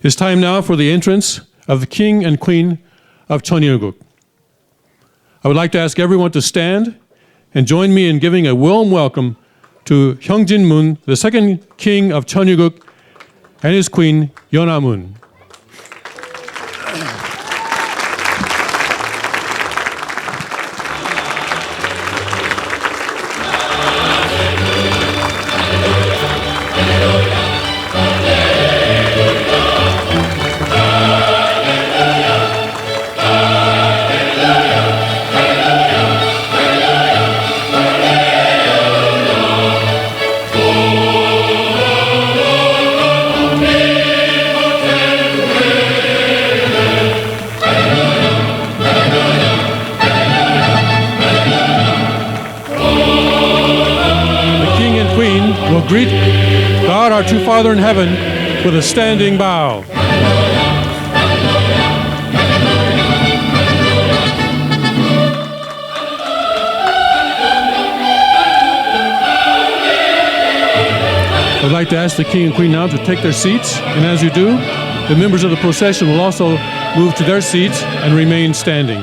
It's time now for the entrance of the King and Queen of Cheonilguk. I would like to ask everyone to stand and join me in giving a warm welcome to Hyungjin Moon, the second King of Cheonilguk, and his Queen, Yeona Moon. Will greet God, our true Father in heaven, with a standing bow. I'd like to ask the King and Queen now to take their seats, and as you do, the members of the procession will also move to their seats and remain standing.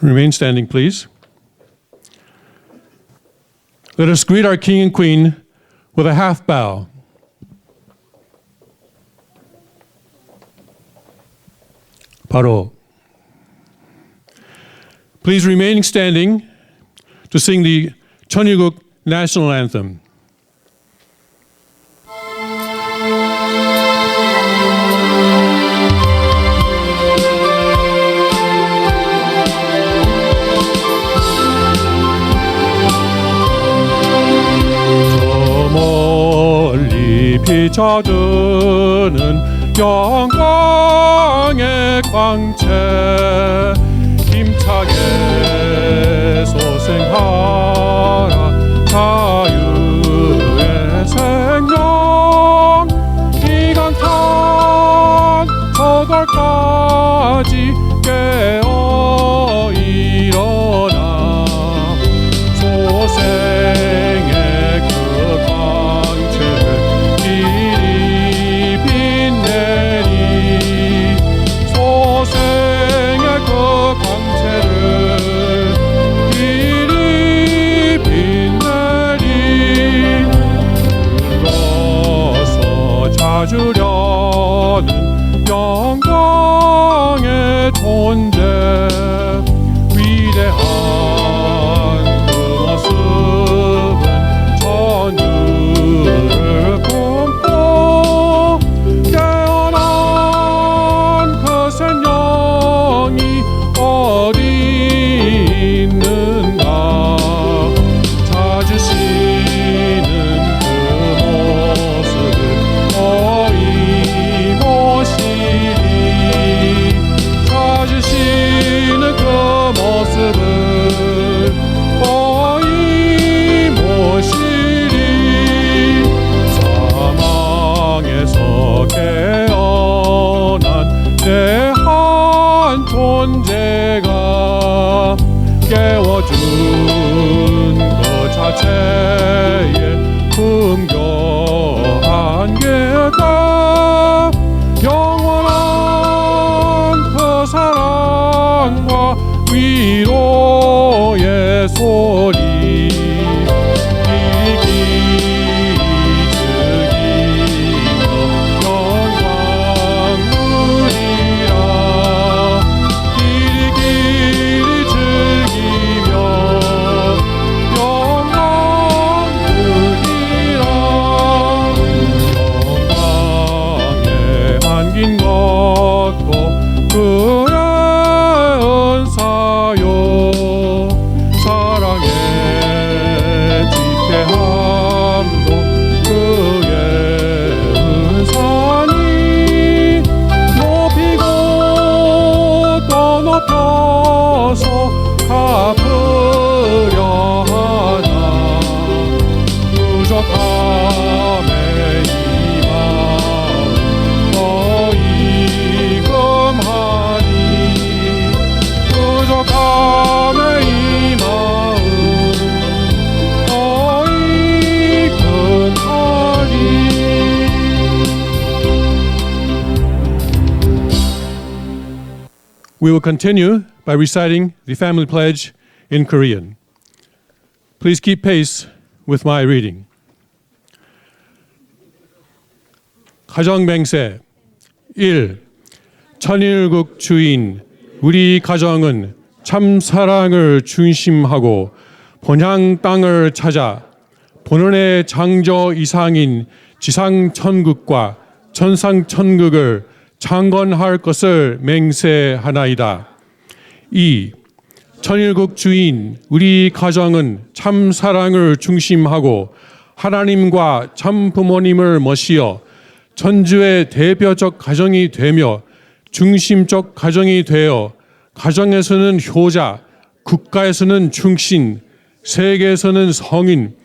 Remain standing, please. Let us greet our King and Queen with a half bow. Paro. Please remain standing to sing the Cheonilguk national anthem. 비춰주는 영광의 광채 힘차게 소생하라 자유의 생명 이강탄 저걸까지 깨어 일어나 소생의 그 광채를 이리 빛내리 소생의 그 광채를 이리 빛내리 불러서 찾으려는 영광의 존재 위대한 그 모습은 전율을 품고 깨어난 그 생명이 어디 있는가 찾으시는 그 모습을 어이 모시리 찾으시는 그 모습을 어이 모시리 사망에서 깨어난 내 한 존재가 깨워준 그 자체의 흥겨한 예가 영원한 그 사랑과 위로의 소리 이리끼리 즐기며 영광 누리라 이리끼리 즐기며 영광 누리라 영광에 안긴 것도 그의 은사요 사랑의 We will continue by reciting the family pledge in Korean. Please keep pace with my reading. 가정맹세 1. 천일국 주인 우리 가정은 참 사랑을 중심하고 본향 땅을 찾아 본원의 창조 이상인 지상천국과 천상천국을 창건할 것을 맹세하나이다. 2. 천일국 주인 우리 가정은 참 사랑을 중심하고 하나님과 참 부모님을 모시어 천주의 대표적 가정이 되며 중심적 가정이 되어 가정에서는 효자, 국가에서는 충신, 세계에서는 성인,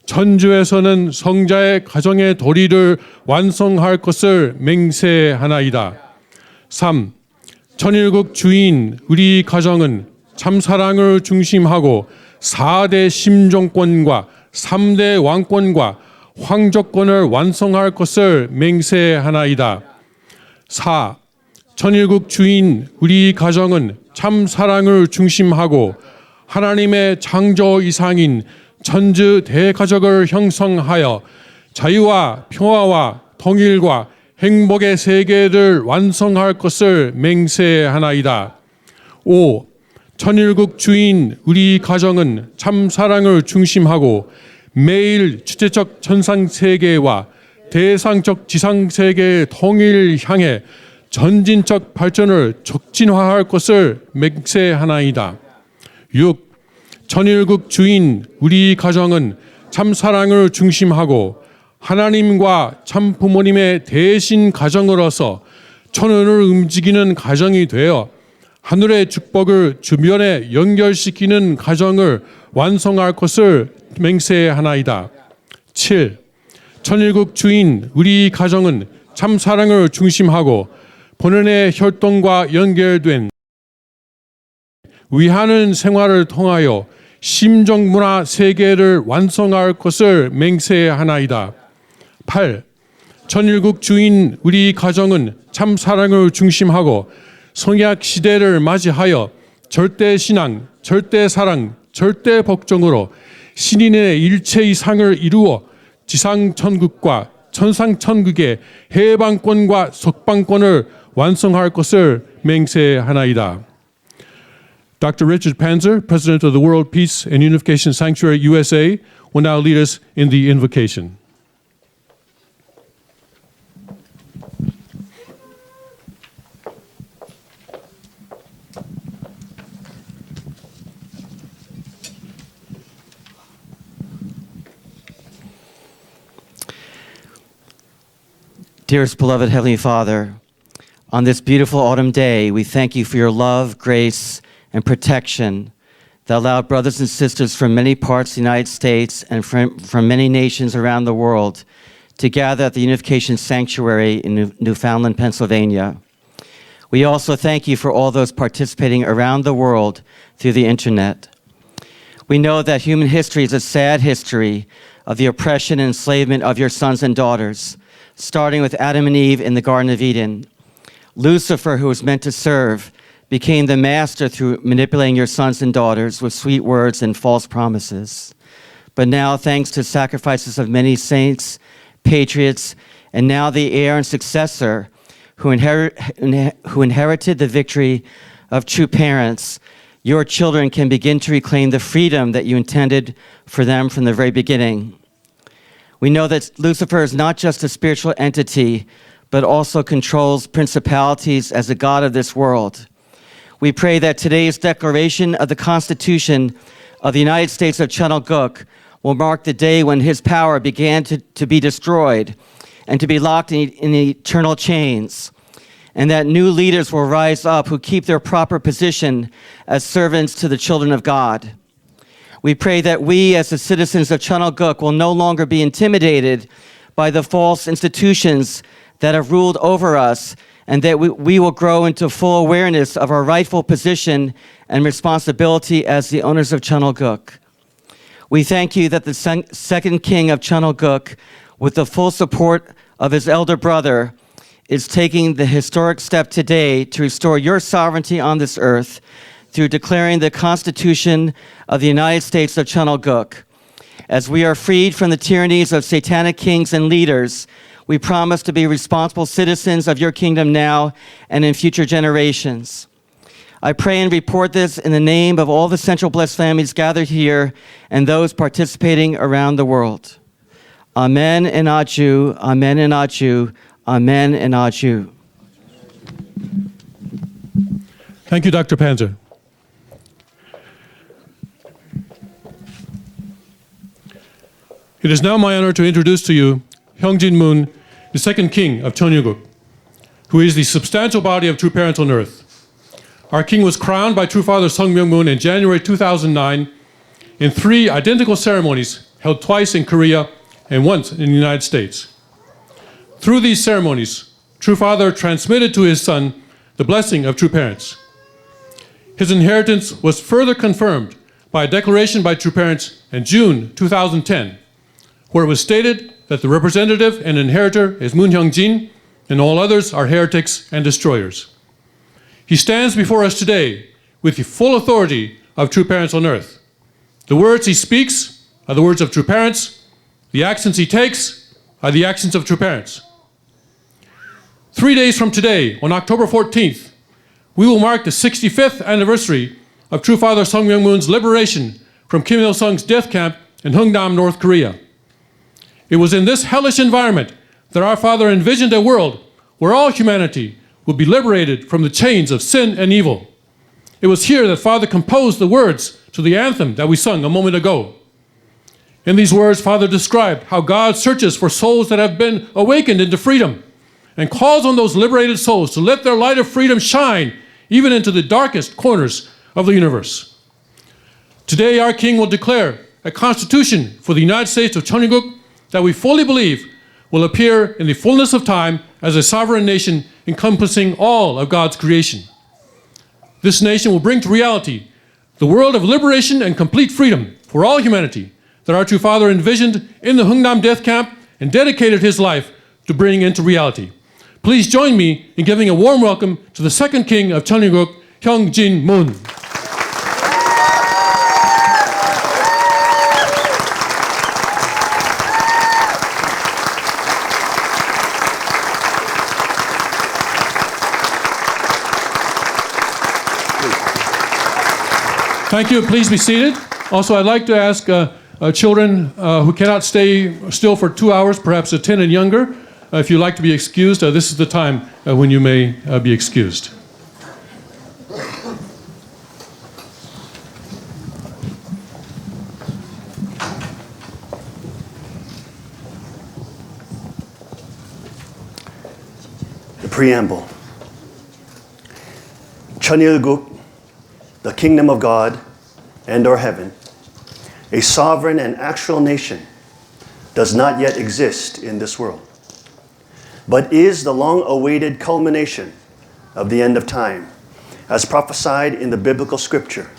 천주에서는 성자의 가정의 도리를 완성할 것을 맹세하나이다. 3. 천일국 주인 우리 가정은 참사랑을 중심하고 4대 심정권과 3대 왕권과 황족권을 완성할 것을 맹세하나이다. 4. 천일국 주인 우리 가정은 참사랑을 중심하고 하나님의 창조 이상인 천주 대가족을 형성하여 자유와 평화와 통일과 행복의 세계를 완성할 것을 맹세하나이다. 5. 천일국 주인 우리 가정은 참사랑을 중심하고 매일 주체적 천상세계와 대상적 지상세계의 통일을 향해 전진적 발전을 촉진화할 것을 맹세하나이다. 6. 천일국 주인 우리 가정은 참사랑을 중심하고 하나님과 참 부모님의 대신 가정으로서 천운을 움직이는 가정이 되어 하늘의 축복을 주변에 연결시키는 가정을 완성할 것을 맹세하나이다. 7. 천일국 주인 우리 가정은 참사랑을 중심하고 본연의 혈통과 연결된 위하는 생활을 통하여 심정문화 세계를 완성할 것을 맹세하나이다. 8. 천일국 주인 우리 가정은 참사랑을 중심하고 성약 시대를 맞이하여 절대신앙, 절대사랑, 절대복종으로 신인의 일체 이상을 이루어 지상천국과 천상천국의 해방권과 석방권을 완성할 것을 맹세하나이다. Dr. Richard Panzer, President of the World Peace and Unification Sanctuary, USA, will now lead us in the invocation. Dearest beloved Heavenly Father, on this beautiful autumn day, we thank you for your love, grace, and protection that allowed brothers and sisters from many parts of the United States and from many nations around the world to gather at the Unification Sanctuary in Newfoundland, Pennsylvania. We also thank you for all those participating around the world through the internet. We know that human history is a sad history of the oppression and enslavement of your sons and daughters, starting with Adam and Eve in the Garden of Eden. Lucifer, who was meant to serve, became the master through manipulating your sons and daughters with sweet words and false promises. But now, thanks to sacrifices of many saints, patriots, and now the heir and successor who inherited the victory of true parents, your children can begin to reclaim the freedom that you intended for them from the very beginning. We know that Lucifer is not just a spiritual entity, but also controls principalities as a god of this world. We pray that today's declaration of the Constitution of the United States of Cheongguk will mark the day when his power began to be destroyed and to be locked in eternal chains, and that new leaders will rise up who keep their proper position as servants to the children of God. We pray that we, as the citizens of Cheongguk, will no longer be intimidated by the false institutions that have ruled over us, and that we will grow into full awareness of our rightful position and responsibility as the owners of Cheongguk. We thank you that the second king of Cheongguk, with the full support of his elder brother, is taking the historic step today to restore your sovereignty on this earth through declaring the Constitution of the United States of Cheongguk. As we are freed from the tyrannies of satanic kings and leaders, we promise to be responsible citizens of your kingdom now and in future generations. I pray and report this in the name of all the Central Blessed families gathered here and those participating around the world. Amen and Aju, Amen and Aju, Amen and Aju. Thank you, Dr. Panzer. It is now my honor to introduce to you Hyungjin Moon, the second king of Cheongguk, who is the substantial body of true parents on earth. Our king was crowned by True Father Sung Myung-moon in January 2009 in 3 identical ceremonies held twice in Korea and once in the United States. Through these ceremonies, True Father transmitted to his son the blessing of true parents. His inheritance was further confirmed by a declaration by true parents in June 2010, where it was stated that the representative and inheritor is Moon Hyung-jin, and all others are heretics and destroyers. He stands before us today with the full authority of true parents on earth. The words he speaks are the words of true parents. The actions he takes are the actions of true parents. 3 days from today, on October 14th, we will mark the 65th anniversary of True Father Sung Myung-moon's liberation from Kim Il-sung's death camp in Hungnam, North Korea. It was in this hellish environment that our Father envisioned a world where all humanity would be liberated from the chains of sin and evil. It was here that Father composed the words to the anthem that we sung a moment ago. In these words, Father described how God searches for souls that have been awakened into freedom and calls on those liberated souls to let their light of freedom shine even into the darkest corners of the universe. Today, our King will declare a constitution for the United States of Cheongguk that we fully believe will appear in the fullness of time as a sovereign nation encompassing all of God's creation. This nation will bring to reality the world of liberation and complete freedom for all humanity that our true Father envisioned in the Hungnam death camp and dedicated his life to bring into reality. Please join me in giving a warm welcome to the second king of Cheongguk, Hyungjin Moon. Thank you. Please be seated. Also, I'd like to ask children who cannot stay still for 2 hours, perhaps 10 and younger, if you'd like to be excused, this is the time when you may be excused. The preamble. Cheongguk, the kingdom of God and or heaven, a sovereign and actual nation, does not yet exist in this world, but is the long-awaited culmination of the end of time, as prophesied in the biblical scripture.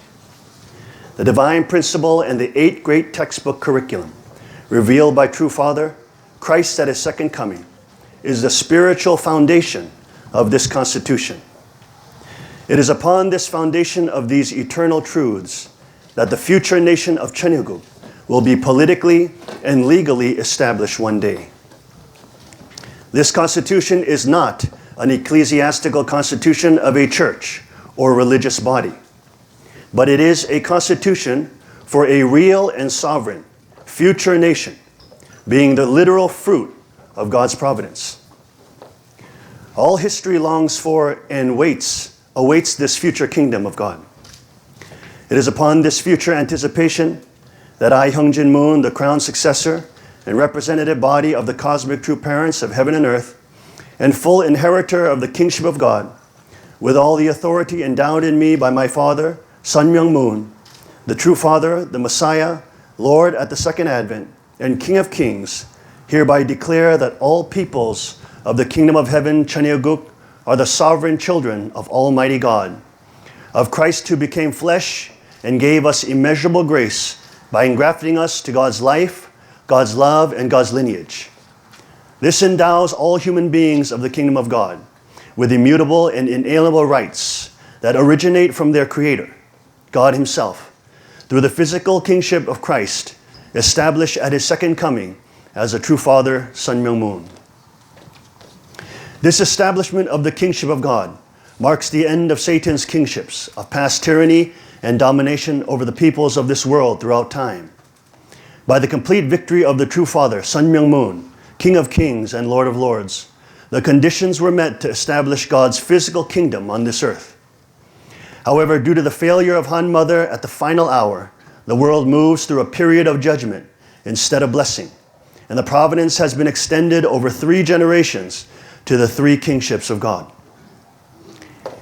The divine principle and the 8 great textbook curriculum revealed by True Father, Christ at his second coming, is the spiritual foundation of this Constitution. It is upon this foundation of these eternal truths that the future nation of Cheongguk will be politically and legally established one day. This Constitution is not an ecclesiastical constitution of a church or religious body, but it is a constitution for a real and sovereign future nation, being the literal fruit of God's providence. All history longs for and awaits this future kingdom of God. It is upon this future anticipation that I, Hyungjin Moon, the crowned successor and representative body of the cosmic true parents of heaven and earth, and full inheritor of the kingship of God, with all the authority endowed in me by my father, Sun Myung-moon, the true Father, the Messiah, Lord at the second advent, and King of kings, hereby declare that all peoples of the kingdom of heaven, Cheongguk, are the sovereign children of Almighty God, of Christ who became flesh and gave us immeasurable grace by engrafting us to God's life, God's love, and God's lineage. This endows all human beings of the kingdom of God with immutable and inalienable rights that originate from their Creator, God Himself, through the physical kingship of Christ, established at His second coming as a true Father, Sun Myung Moon. This establishment of the kingship of God marks the end of Satan's kingships of past tyranny and domination over the peoples of this world throughout time. By the complete victory of the true Father, Sun Myung Moon, King of Kings and Lord of Lords, the conditions were met to establish God's physical kingdom on this earth. However, due to the failure of Han Mother at the final hour, the world moves through a period of judgment instead of blessing, and the providence has been extended over 3 generations to the 3 kingships of God.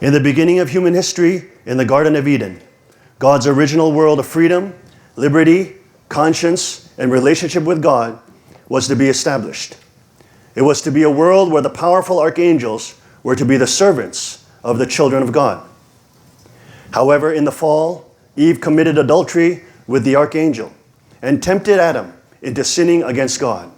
In the beginning of human history, in the Garden of Eden, God's original world of freedom, liberty, conscience, and relationship with God was to be established. It was to be a world where the powerful archangels were to be the servants of the children of God. However, in the fall, Eve committed adultery with the archangel and tempted Adam into sinning against God.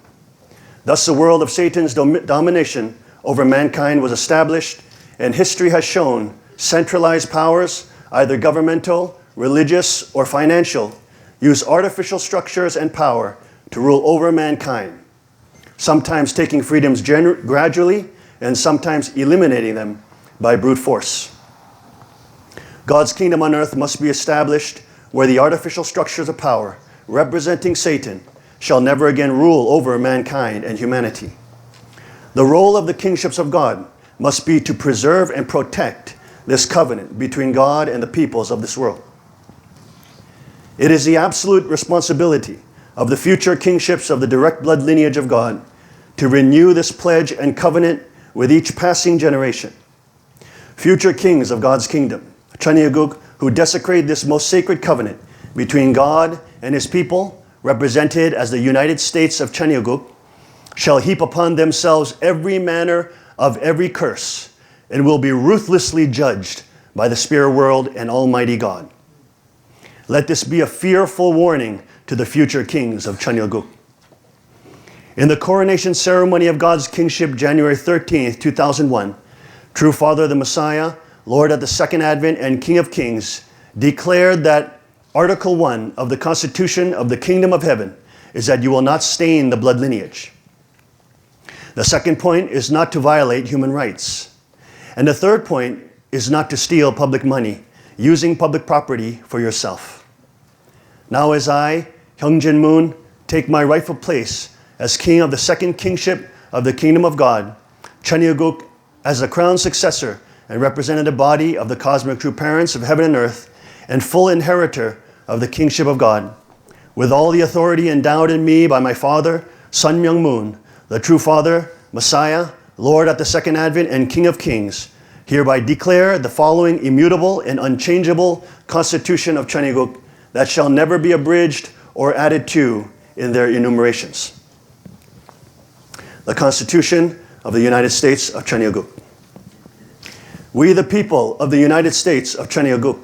Thus, the world of Satan's domination over mankind was established, and history has shown centralized powers, either governmental, religious, or financial, use artificial structures and power to rule over mankind, sometimes taking freedoms gradually and sometimes eliminating them by brute force. God's kingdom on earth must be established where the artificial structures of power representing Satan shall never again rule over mankind and humanity. The role of the kingships of God must be to preserve and protect this covenant between God and the peoples of this world. It is the absolute responsibility of the future kingships of the direct blood lineage of God to renew this pledge and covenant with each passing generation. Future kings of God's kingdom, Chanyeolguk, who desecrate this most sacred covenant between God and His people, represented as the United States of Chanyeolguk, shall heap upon themselves every manner of every curse and will be ruthlessly judged by the spirit world and Almighty God. Let this be a fearful warning to the future kings of Chanyeolguk. In the coronation ceremony of God's kingship, January 13th, 2001, True Father, the Messiah, Lord at the Second Advent, and King of Kings, declared that Article 1 of the Constitution of the Kingdom of Heaven is that you will not stain the blood lineage. The second point is not to violate human rights. And the third point is not to steal public money, using public property for yourself. Now as I, Hyungjin Moon, take my rightful place as king of the second kingship of the kingdom of God, Chanyeolguk, as the crown successor and representative body of the cosmic true parents of heaven and earth, and full inheritor of the kingship of God, with all the authority endowed in me by my father, Sun Myung Moon, the true Father, Messiah, Lord at the Second Advent, and King of Kings, hereby declare the following immutable and unchangeable Constitution of Chanyeolguk that shall never be abridged or added to in their enumerations. The Constitution of the United States of Chanyeolguk. We, the people of the United States of Chanyeolguk,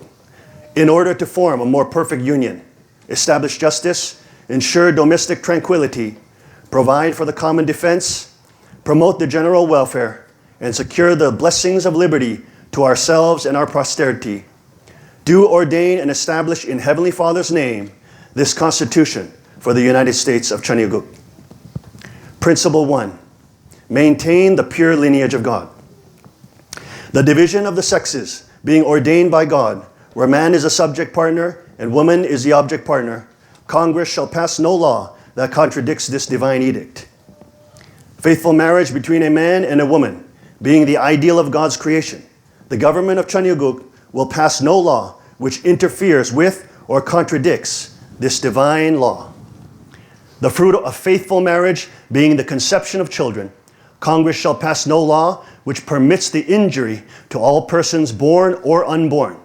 in order to form a more perfect union, establish justice, ensure domestic tranquility, provide for the common defense, promote the general welfare, and secure the blessings of liberty to ourselves and our posterity, do ordain and establish in Heavenly Father's name this Constitution for the United States of Chanyeolguk. Principle 1, maintain the pure lineage of God. The division of the sexes being ordained by God, where man is a subject partner and woman is the object partner, Congress shall pass no law that contradicts this divine edict. Faithful marriage between a man and a woman being the ideal of God's creation, the government of Chanyeolguk will pass no law which interferes with or contradicts this divine law. The fruit of faithful marriage being the conception of children, Congress shall pass no law which permits the injury to all persons born or unborn.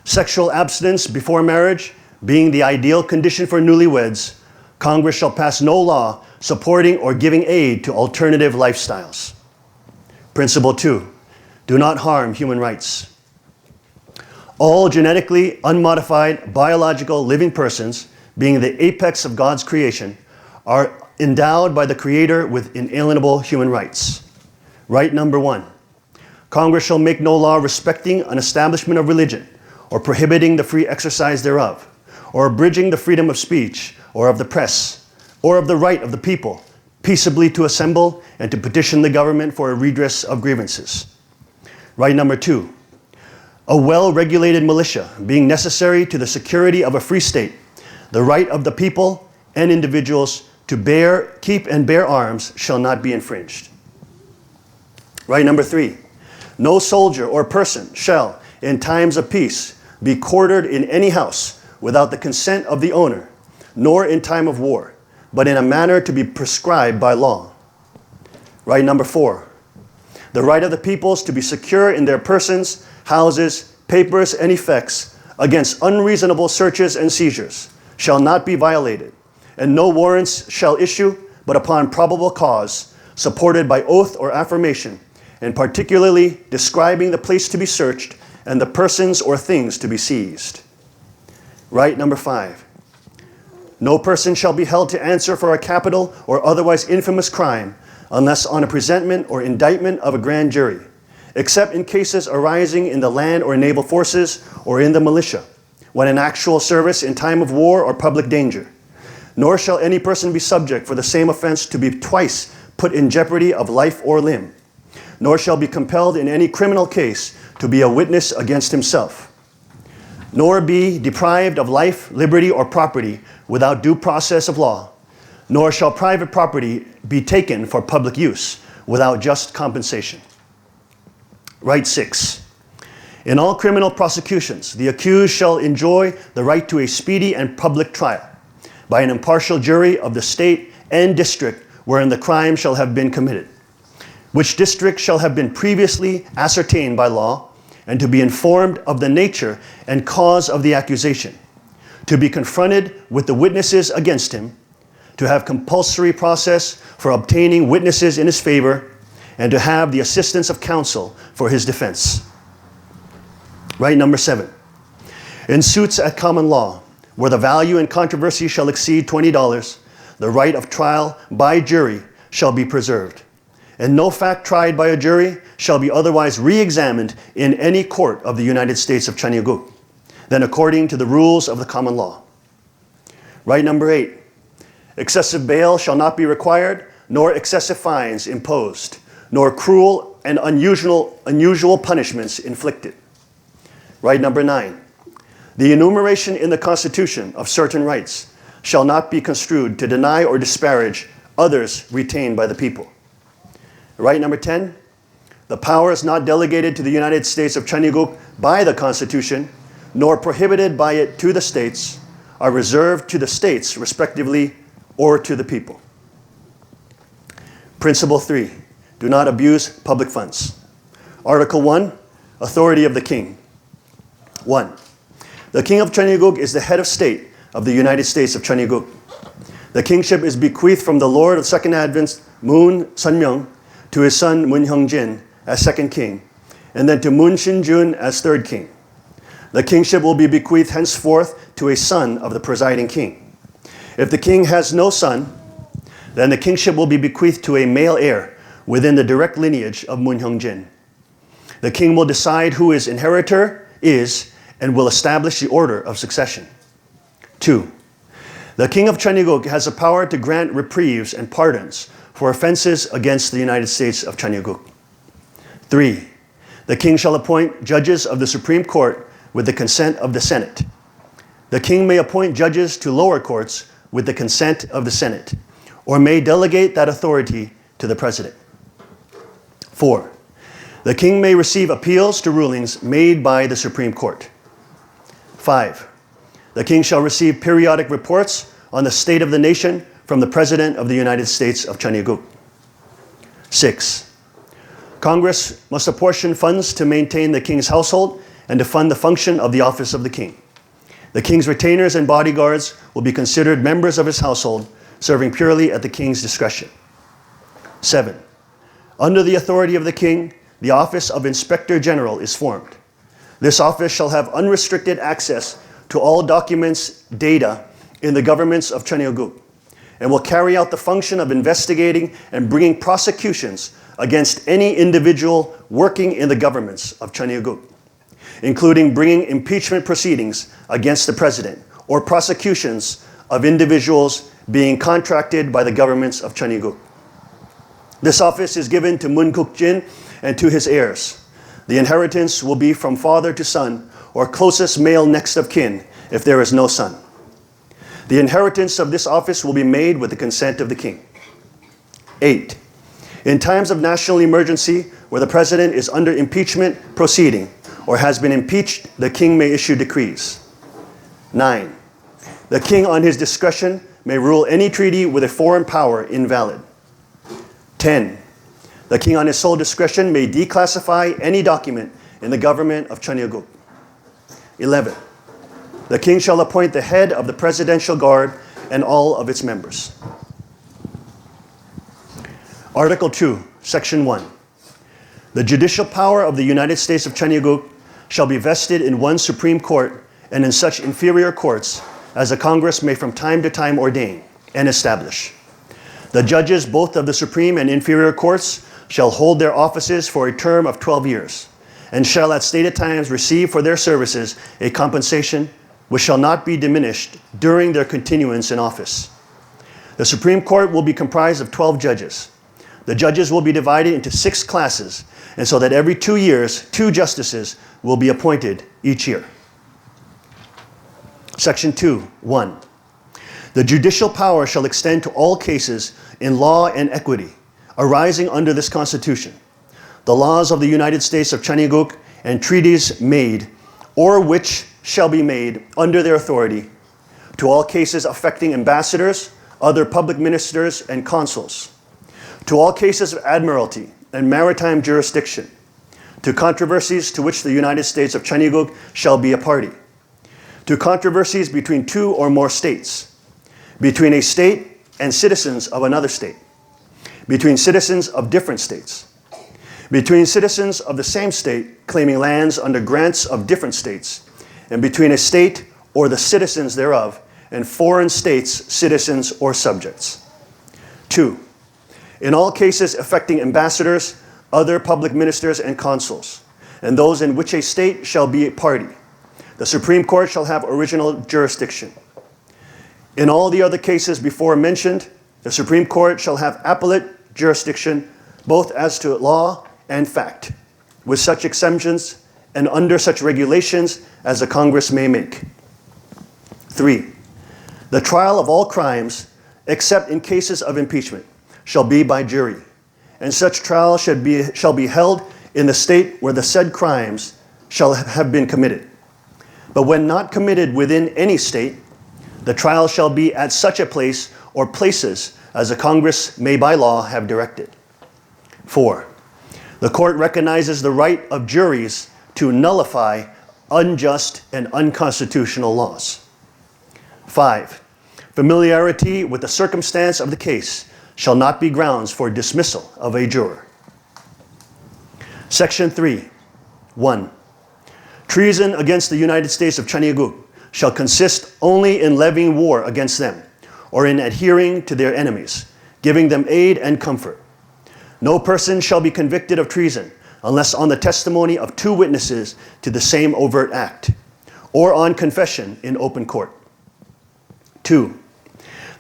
Sexual abstinence before marriage being the ideal condition for newlyweds, Congress shall pass no law supporting or giving aid to alternative lifestyles. Principle 2, do not harm human rights. All genetically unmodified biological living persons, being the apex of God's creation, are endowed by the Creator with inalienable human rights. Right number 1. Congress shall make no law respecting an establishment of religion, or prohibiting the free exercise thereof, or abridging the freedom of speech, or of the press, or of the right of the people, peaceably to assemble and to petition the government for a redress of grievances. Right number 2. A well-regulated militia, being necessary to the security of a free state, the right of the people and individuals to keep and bear arms shall not be infringed. Right number 3. No soldier or person shall, in times of peace, be quartered in any house without the consent of the owner, nor in time of war, but in a manner to be prescribed by law. Right number 4. The right of the peoples to be secure in their persons, houses, papers, and effects against unreasonable searches and seizures shall not be violated, and no warrants shall issue but upon probable cause, supported by oath or affirmation, and particularly describing the place to be searched and the persons or things to be seized. Right number 5. No person shall be held to answer for a capital or otherwise infamous crime unless on a presentment or indictment of a grand jury, except in cases arising in the land or naval forces or in the militia, when in actual service in time of war or public danger. Nor shall any person be subject for the same offense to be twice put in jeopardy of life or limb, nor shall be compelled in any criminal case to be a witness against himself, nor be deprived of life, liberty, or property without due process of law, nor shall private property be taken for public use without just compensation. Right 6. In all criminal prosecutions, the accused shall enjoy the right to a speedy and public trial by an impartial jury of the state and district wherein the crime shall have been committed, which district shall have been previously ascertained by law, and to be informed of the nature and cause of the accusation, to be confronted with the witnesses against him, to have compulsory process for obtaining witnesses in his favor, and to have the assistance of counsel for his defense. Right number 7. In suits at common law, where the value in controversy shall exceed $20, the right of trial by jury shall be preserved, and no fact tried by a jury shall be otherwise re-examined in any court of the United States of Chanyeolguk than according to the rules of the common law. Right number 8. Excessive bail shall not be required, nor excessive fines imposed, nor cruel and unusual punishments inflicted. Right number 9. The enumeration in the Constitution of certain rights shall not be construed to deny or disparage others retained by the people. Right number 10, the powers not delegated to the United States of Chanyeolguk by the Constitution, nor prohibited by it to the states, are reserved to the states respectively or to the people. Principle 3, do not abuse public funds. Article 1, authority of the king. 1. The king of Chanyeolguk is the head of state of the United States of Chanyeolguk. The kingship is bequeathed from the Lord of Second Advent, Moon Sunmyoung, to his son Moon Hyung-jin as second king, and then to Moon Shin-jun as third king. The kingship will be bequeathed henceforth to a son of the presiding king. If the king has no son, then the kingship will be bequeathed to a male heir within the direct lineage of Moon Hyung-jin. The king will decide who his inheritor is and will establish the order of succession. 2. The king of Chanyeolguk has the power to grant reprieves and pardons for offenses against the United States of Chanyeolguk. 3. The king shall appoint judges of the Supreme Court with the consent of the Senate. The king may appoint judges to lower courts with the consent of the Senate, or may delegate that authority to the president. 4. The king may receive appeals to rulings made by the Supreme Court. 5. The king shall receive periodic reports on the state of the nation from the President of the United States of Chanyeolguk. 6. Congress must apportion funds to maintain the king's household and to fund the function of the office of the king. The king's retainers and bodyguards will be considered members of his household, serving purely at the king's discretion. 7. Under the authority of the king, the office of Inspector General is formed. This office shall have unrestricted access to all documents, data in the governments of Chanyeolguk, and will carry out the function of investigating and bringing prosecutions against any individual working in the governments of Chanyeolguk, including bringing impeachment proceedings against the president or prosecutions of individuals being contracted by the governments of Chanyeolguk. This office is given to Moon Kuk-jin and to his heirs. The inheritance will be from father to son or closest male next of kin if there is no son. The inheritance of this office will be made with the consent of the king. 8. In times of national emergency where the president is under impeachment proceeding or has been impeached, the king may issue decrees. 9. The king on his discretion may rule any treaty with a foreign power invalid. 10. The king on his sole discretion may declassify any document in the government of Chanyeolguk. 11. The king shall appoint the head of the presidential guard and all of its members. Article 2, Section 1. The judicial power of the United States of Chanyeolguk shall be vested in one Supreme Court and in such inferior courts as the Congress may from time to time ordain and establish. The judges both of the Supreme and inferior courts shall hold their offices for a term of 12 years, and shall at stated times receive for their services a compensation which shall not be diminished during their continuance in office. The Supreme Court will be comprised of 12 judges. The judges will be divided into 6 classes, and so that every 2 years, 2 justices will be appointed each year. Section 2, 1. The judicial power shall extend to all cases in law and equity arising under this Constitution, the laws of the United States of Chanyeolguk, and treaties made or which shall be made under their authority, to all cases affecting ambassadors, other public ministers, and consuls, to all cases of admiralty and maritime jurisdiction, to controversies to which the United States of Chanyeolguk shall be a party, to controversies between 2 or more states, between a state and citizens of another state, between citizens of different states, between citizens of the same state claiming lands under grants of different states, and between a state or the citizens thereof and foreign states, citizens, or subjects. 2. In all cases affecting ambassadors, other public ministers, and consuls, and those in which a state shall be a party, the Supreme Court shall have original jurisdiction. In all the other cases before mentioned, the Supreme Court shall have appellate jurisdiction both as to law and fact, with such exemptions and under such regulations as the Congress may make. 3. The trial of all crimes, except in cases of impeachment, shall be by jury, and such trial shall be held in the state where the said crimes shall have been committed. But when not committed within any state, the trial shall be at such a place or places as the Congress may by law have directed. 4. The court recognizes the right of juries to nullify unjust and unconstitutional laws. 5. Familiarity with the circumstance of the case shall not be grounds for dismissal of a juror. Section 3, 1. Treason against the United States of Chanyeolguk shall consist only in levying war against them, or in adhering to their enemies, giving them aid and comfort. No person shall be convicted of treason unless on the testimony of 2 witnesses to the same overt act, or on confession in open court. 2.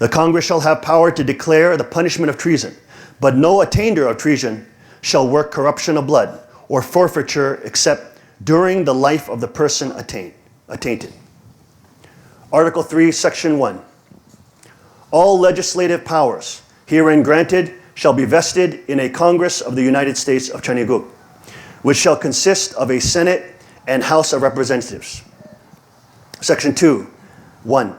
The Congress shall have power to declare the punishment of treason, but no attainder of treason shall work corruption of blood or forfeiture except during the life of the person attainted. Article 3, Section 1. All legislative powers herein granted shall be vested in a Congress of the United States of Chanyeolguk, which shall consist of a Senate and House of Representatives. Section 2, 1.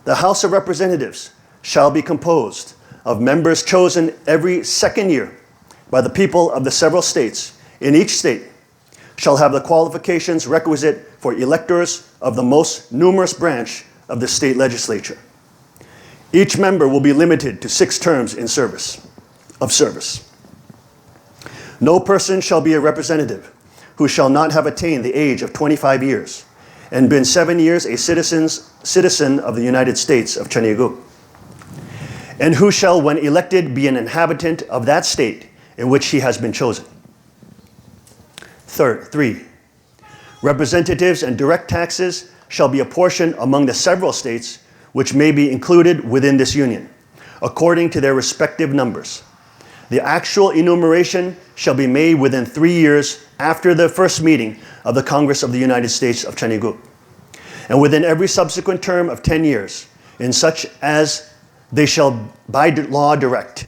The House of Representatives shall be composed of members chosen every 2nd year by the people of the several states. In each state shall have the qualifications requisite for electors of the most numerous branch of the state legislature. Each member will be limited to 6 terms in service. No person shall be a representative who shall not have attained the age of 25 years and been 7 years a citizen of the United States of Chanyeolguk. and who shall, when elected, be an inhabitant of that state in which he has been chosen. 3. Representatives and direct taxes shall be apportioned among the several states which may be included within this union, according to their respective numbers. The actual enumeration shall be made within 3 years after the first meeting of the Congress of the United States of Chaniguk, and within every subsequent term of 10 years, in such as they shall by law direct.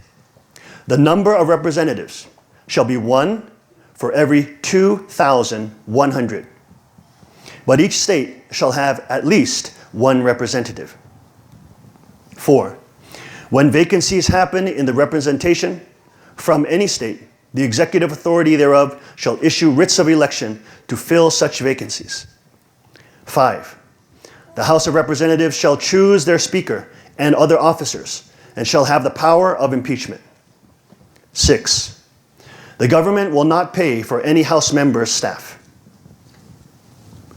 The number of representatives shall be 1 for every 2,100. But each state shall have at least 1 representative. 4. When vacancies happen in the representation from any state, the executive authority thereof shall issue writs of election to fill such vacancies. 5. The House of Representatives shall choose their speaker and other officers, and shall have the power of impeachment. 6. The government will not pay for any House member's staff.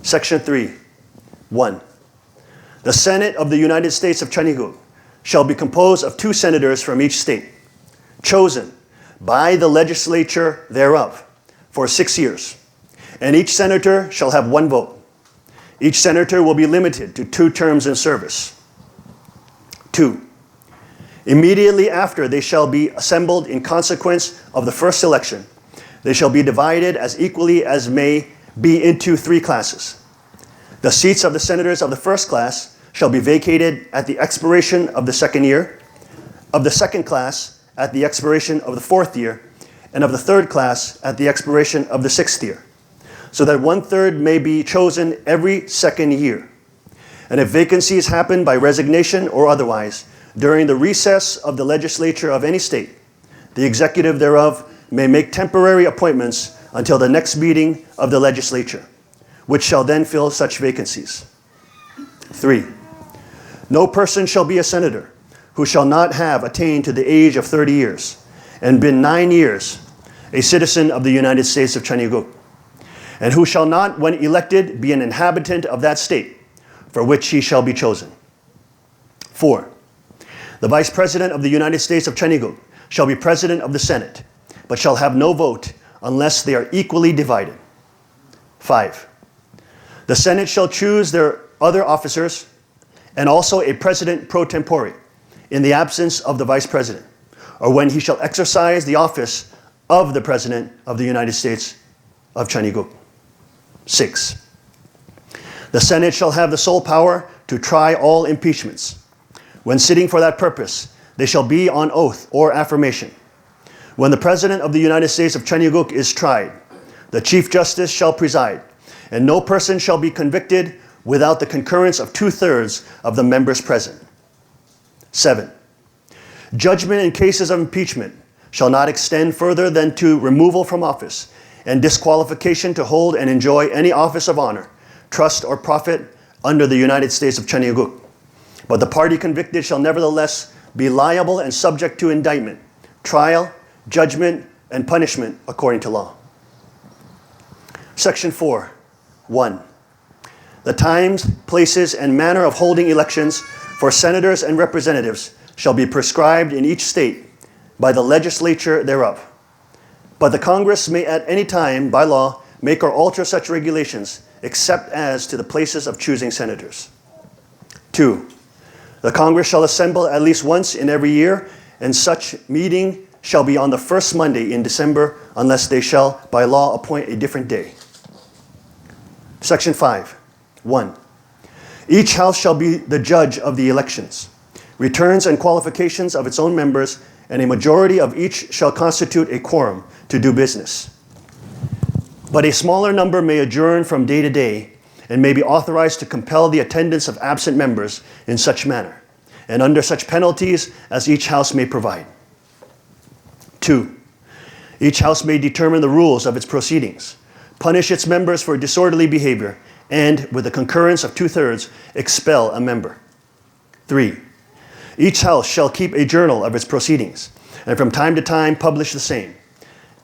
Section 3. 1. The Senate of the United States of Chaniguk shall be composed of 2 senators from each state, chosen by the legislature thereof for 6 years, and each senator shall have 1 vote. Each senator will be limited to 2 terms in service. 2. Immediately after they shall be assembled in consequence of the first election, they shall be divided as equally as may be into 3 classes. The seats of the senators of the first class shall be vacated at the expiration of the second year, of the second class at the expiration of the 4th year, and of the third class at the expiration of the 6th year, so that 1/3 may be chosen every second year. And if vacancies happen by resignation or otherwise during the recess of the legislature of any state, the executive thereof may make temporary appointments until the next meeting of the legislature, which shall then fill such vacancies. 3. No person shall be a senator who shall not have attained to the age of 30 years and been 9 years a citizen of the United States of Chaniguk, and who shall not, when elected, be an inhabitant of that state for which he shall be chosen. 4. The Vice President of the United States of Chaniguk shall be President of the Senate, but shall have no vote unless they are equally divided. 5. The Senate shall choose their other officers and also a President pro tempore in the absence of the Vice President, or when he shall exercise the office of the President of the United States of Chaniguk. 6. The Senate shall have the sole power to try all impeachments. When sitting for that purpose, they shall be on oath or affirmation. When the President of the United States of Chaniguk is tried, the Chief Justice shall preside, and no person shall be convicted without the concurrence of 2/3 of the members present. 7. Judgment in cases of impeachment shall not extend further than to removal from office and disqualification to hold and enjoy any office of honor, trust, or profit under the United States of Chaniguk. But the party convicted shall nevertheless be liable and subject to indictment, trial, judgment, and punishment according to law. Section 4. 1. The times, places, and manner of holding elections for senators and representatives shall be prescribed in each state by the legislature thereof. But the Congress may at any time, by law, make or alter such regulations, except as to the places of choosing senators. 2. The Congress shall assemble at least once in every year, and such meeting shall be on the first Monday in December, unless they shall, by law, appoint a different day. Section 5. 1. Each house shall be the judge of the elections, returns and qualifications of its own members, and a majority of each shall constitute a quorum to do business. But a smaller number may adjourn from day to day, and may be authorized to compel the attendance of absent members in such manner, and under such penalties as each house may provide. 2. Each house may determine the rules of its proceedings, punish its members for disorderly behavior, and, with the concurrence of 2/3, expel a member. 3. Each house shall keep a journal of its proceedings, and from time to time publish the same,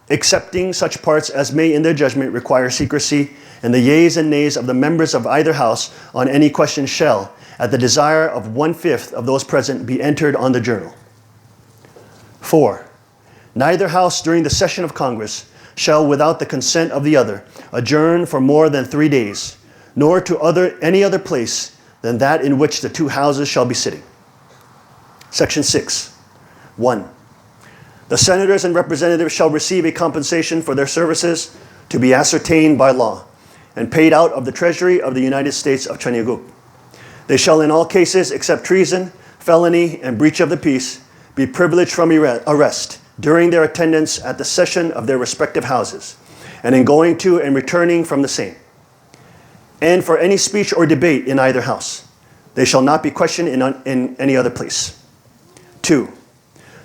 excepting such parts as may in their judgment require secrecy, and the yeas and nays of the members of either house on any question shall, at the desire of 1/5 of those present, be entered on the journal. 4. Neither house during the session of Congress shall, without the consent of the other, adjourn for more than 3 days, nor to any other place than that in which the two houses shall be sitting. Section 6. 1. The senators and representatives shall receive a compensation for their services to be ascertained by law and paid out of the Treasury of the United States of Chanyeoguk. They shall in all cases except treason, felony, and breach of the peace be privileged from arrest during their attendance at the session of their respective houses and in going to and returning from the same. And for any speech or debate in either house, they shall not be questioned in any other place. 2.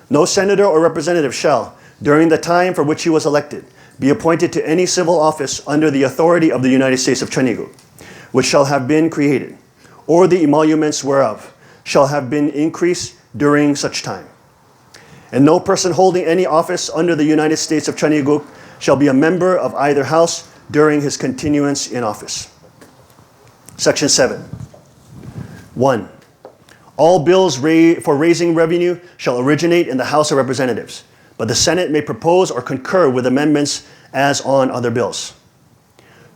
No senator or representative shall, during the time for which he was elected, be appointed to any civil office under the authority of the United States of Chanyeoguk, which shall have been created, or the emoluments whereof shall have been increased during such time. And no person holding any office under the United States of Chanyeoguk shall be a member of either house during his continuance in office. Section 7. 1. All bills for raising revenue shall originate in the House of Representatives, but the Senate may propose or concur with amendments as on other bills.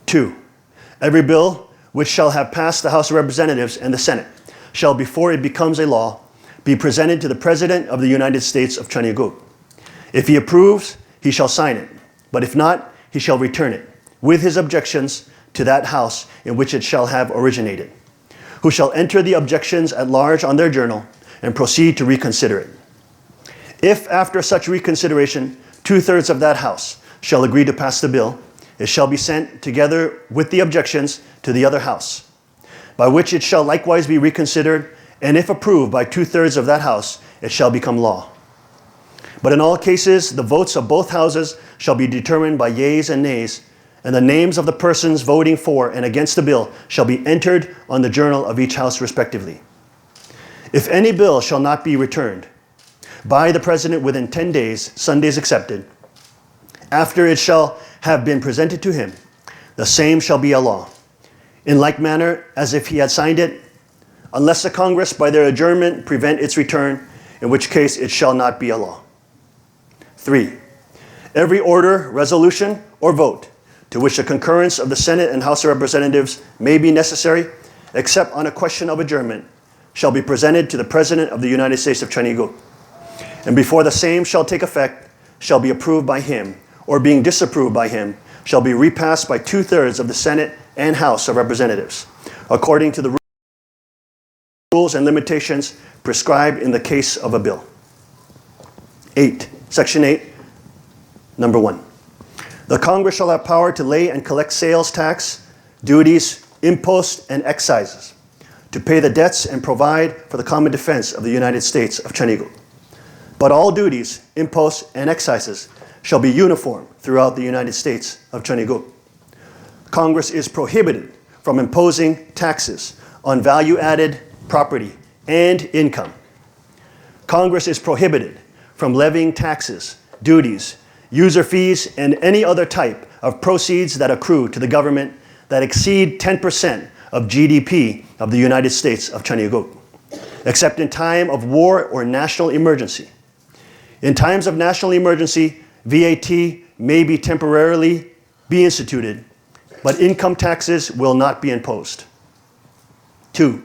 2. Every bill which shall have passed the House of Representatives and the Senate shall, before it becomes a law, be presented to the President of the United States of Chanyeoguk. If he approves, he shall sign it, but if not, he shall return it, with his objections, to that House in which it shall have originated, who shall enter the objections at large on their journal and proceed to reconsider it. If after such reconsideration 2/3 of that House shall agree to pass the bill, it shall be sent together with the objections to the other House, by which it shall likewise be reconsidered, and if approved by 2/3 of that House, it shall become law. But in all cases, the votes of both houses shall be determined by yeas and nays, and the names of the persons voting for and against the bill shall be entered on the journal of each house respectively. If any bill shall not be returned by the President within 10 days, Sundays excepted, after it shall have been presented to him, the same shall be a law, in like manner as if he had signed it, unless the Congress by their adjournment prevent its return, in which case it shall not be a law. 3. Every order, resolution, or vote to which the concurrence of the Senate and House of Representatives may be necessary, except on a question of adjournment, shall be presented to the President of the United States of Chanyeoguk, and before the same shall take effect, shall be approved by him, or being disapproved by him, shall be repassed by 2/3 of the Senate and House of Representatives, according to the rules and limitations prescribed in the case of a bill. 8. Section 8, number 1. The Congress shall have power to lay and collect sales tax, duties, imposts, and excises, to pay the debts and provide for the common defense of the United States of Chanyeoguk. But all duties, imposts, and excises shall be uniform throughout the United States of Chanyeoguk. Congress is prohibited from imposing taxes on value-added property and income. Congress is prohibited from levying taxes, duties, user fees, and any other type of proceeds that accrue to the government that exceed 10% of GDP of the United States of Chanyeoguk, except in time of war or national emergency. In times of national emergency, VAT may be temporarily be instituted, but income taxes will not be imposed. 2.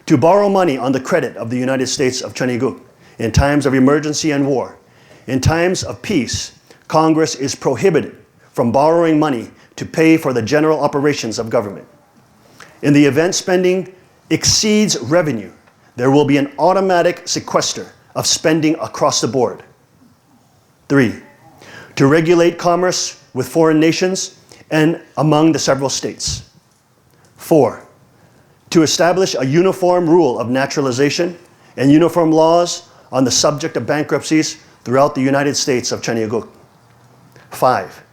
To borrow money on the credit of the United States of Chanyeoguk in times of emergency and war. In times of peace, Congress is prohibited from borrowing money to pay for the general operations of government. In the event spending exceeds revenue, there will be an automatic sequester of spending across the board. 3. To regulate commerce with foreign nations and among the several states. 4. To establish a uniform rule of naturalization and uniform laws on the subject of bankruptcies throughout the United States of Chanyeoguk. 5.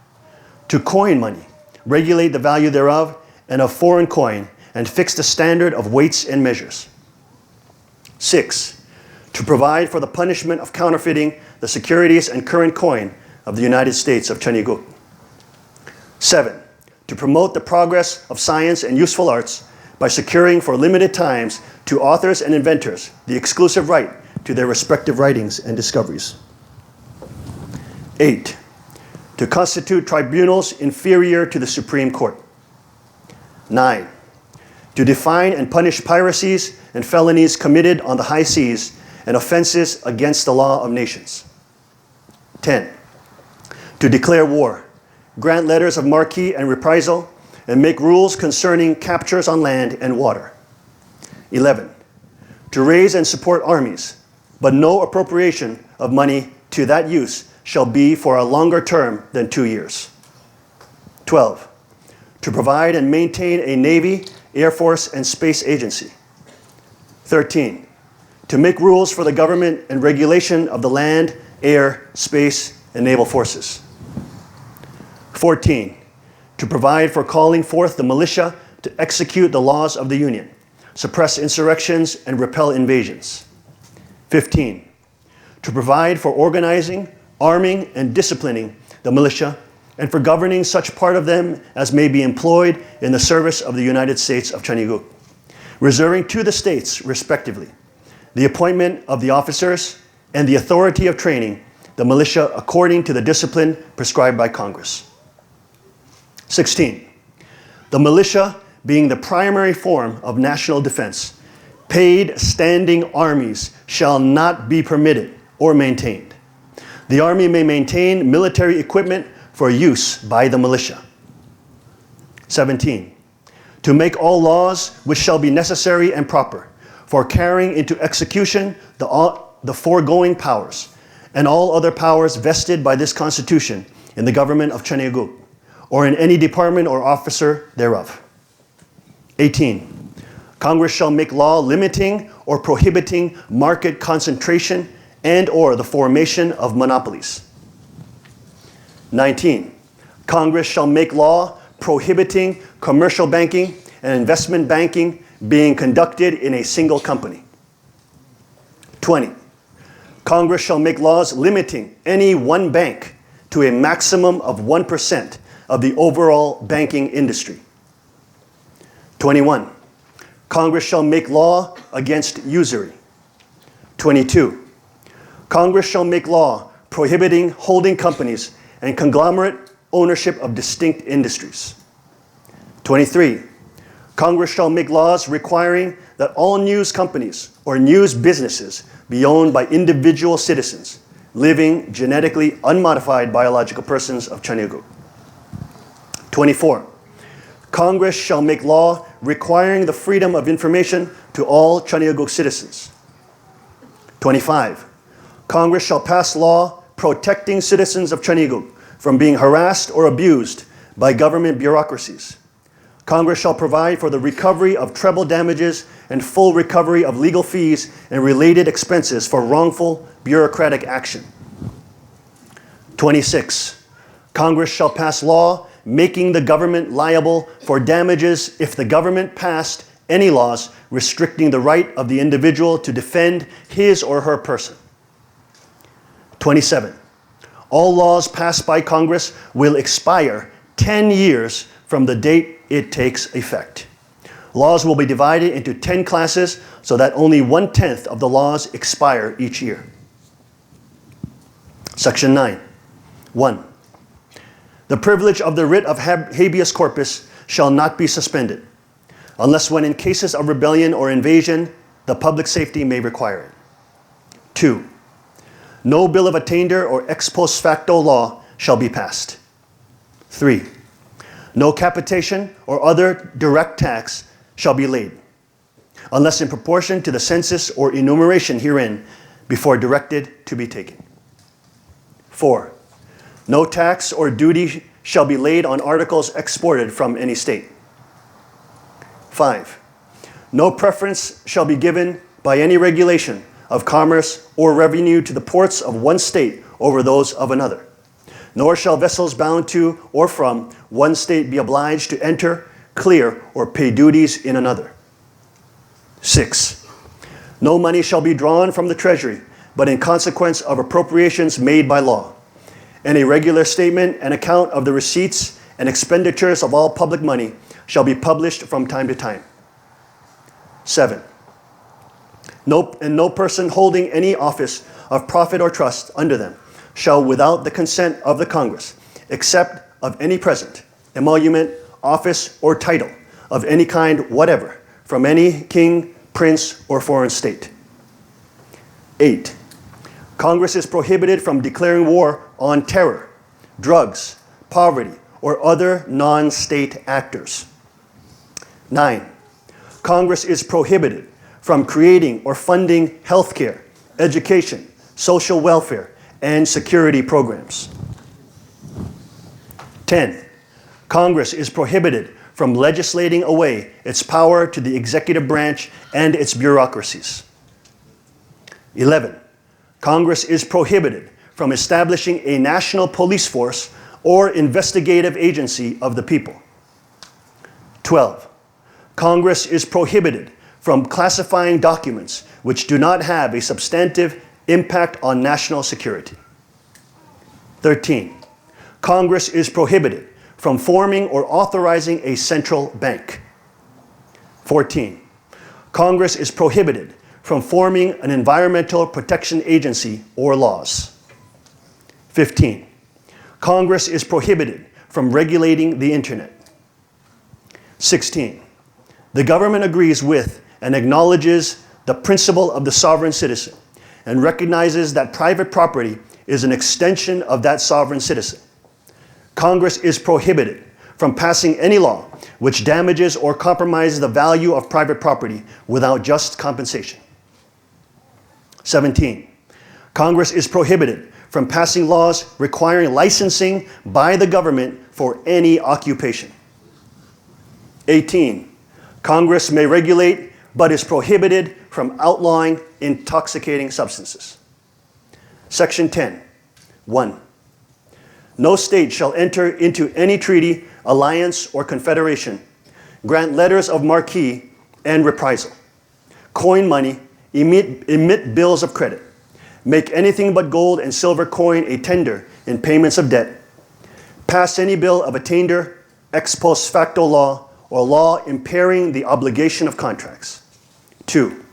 To coin money, regulate the value thereof and of foreign coin, and fix the standard of weights and measures. 6. To provide for the punishment of counterfeiting the securities and current coin of the United States of Chanyeoguk. 7. To promote the progress of science and useful arts by securing for limited times to authors and inventors the exclusive right to their respective writings and discoveries. 8. To constitute tribunals inferior to the Supreme Court. 9. To define and punish piracies and felonies committed on the high seas and offenses against the law of nations. 10. To declare war, grant letters of marque and reprisal, and make rules concerning captures on land and water. 11. To raise and support armies, but no appropriation of money to that use shall be for a longer term than 2 years. 12. To provide and maintain a Navy, Air Force, and Space Agency. 13. To make rules for the government and regulation of the land, air, space, and naval forces. 14. To provide for calling forth the militia to execute the laws of the Union, suppress insurrections, and repel invasions. 15. To provide for organizing, arming, and disciplining the militia, and for governing such part of them as may be employed in the service of the United States of Chaniguk, reserving to the states, respectively, the appointment of the officers and the authority of training the militia according to the discipline prescribed by Congress. 16. The militia, being the primary form of national defense, paid standing armies shall not be permitted or maintained. The Army may maintain military equipment for use by the militia. 17. To make all laws which shall be necessary and proper for carrying into execution the foregoing powers, and all other powers vested by this Constitution in the government of Chaniguk, or in any department or officer thereof. 18. Congress shall make law limiting or prohibiting market concentration and or the formation of monopolies. 19. Congress shall make law prohibiting commercial banking and investment banking being conducted in a single company. 20. Congress shall make laws limiting any one bank to a maximum of 1% of the overall banking industry. 21. Congress shall make law against usury. 22. Congress shall make law prohibiting holding companies and conglomerate ownership of distinct industries. 23. Congress shall make laws requiring that all news companies or news businesses be owned by individual citizens, living genetically unmodified biological persons of Chaniguk. 24. Congress shall make law requiring the freedom of information to all Chaniguk citizens. 25. Congress shall pass law protecting citizens of Chaniguk from being harassed or abused by government bureaucracies. Congress shall provide for the recovery of treble damages and full recovery of legal fees and related expenses for wrongful bureaucratic action. 26. Congress shall pass law making the government liable for damages if the government passed any laws restricting the right of the individual to defend his or her person. 27. All laws passed by Congress will expire 10 years from the date it takes effect. Laws will be divided into 10 classes so that only 1/10 of the laws expire each year. Section 9. 1. The privilege of the writ of habeas corpus shall not be suspended, unless when in cases of rebellion or invasion, the public safety may require it. 2. No bill of attainder or ex post facto law shall be passed. 3. No capitation or other direct tax shall be laid, unless in proportion to the census or enumeration herein before directed to be taken. 4. No tax or duty shall be laid on articles exported from any state. 5. No preference shall be given by any regulation of commerce or revenue to the ports of one state over those of another, nor shall vessels bound to or from one state be obliged to enter, clear, or pay duties in another. 6. No money shall be drawn from the treasury, but in consequence of appropriations made by law, and a regular statement and account of the receipts and expenditures of all public money shall be published from time to time. 7. No person holding any office of profit or trust under them shall, without the consent of the Congress, except of any present, emolument, office, or title of any kind whatever, from any king, prince, or foreign state. 8. Congress is prohibited from declaring war on terror, drugs, poverty, or other non-state actors. 9. Congress is prohibited from creating or funding healthcare, education, social welfare, and security programs. 10. Congress is prohibited from legislating away its power to the executive branch and its bureaucracies. 11. Congress is prohibited from establishing a national police force or investigative agency of the people. 12. Congress is prohibited from classifying documents which do not have a substantive impact on national security. 13. Congress is prohibited from forming or authorizing a central bank. 14. Congress is prohibited from forming an environmental protection agency or laws. 15. Congress is prohibited from regulating the internet. 16. The government agrees with and acknowledges the principle of the sovereign citizen and recognizes that private property is an extension of that sovereign citizen. Congress is prohibited from passing any law which damages or compromises the value of private property without just compensation. 17. Congress is prohibited from passing laws requiring licensing by the government for any occupation. 18. Congress may regulate but is prohibited from outlawing intoxicating substances. Section 10. 1. No state shall enter into any treaty, alliance, or confederation, grant letters of marque and reprisal, coin money, emit bills of credit, make anything but gold and silver coin a tender in payments of debt, pass any bill of attainder, ex post facto law, or law impairing the obligation of contracts. 2.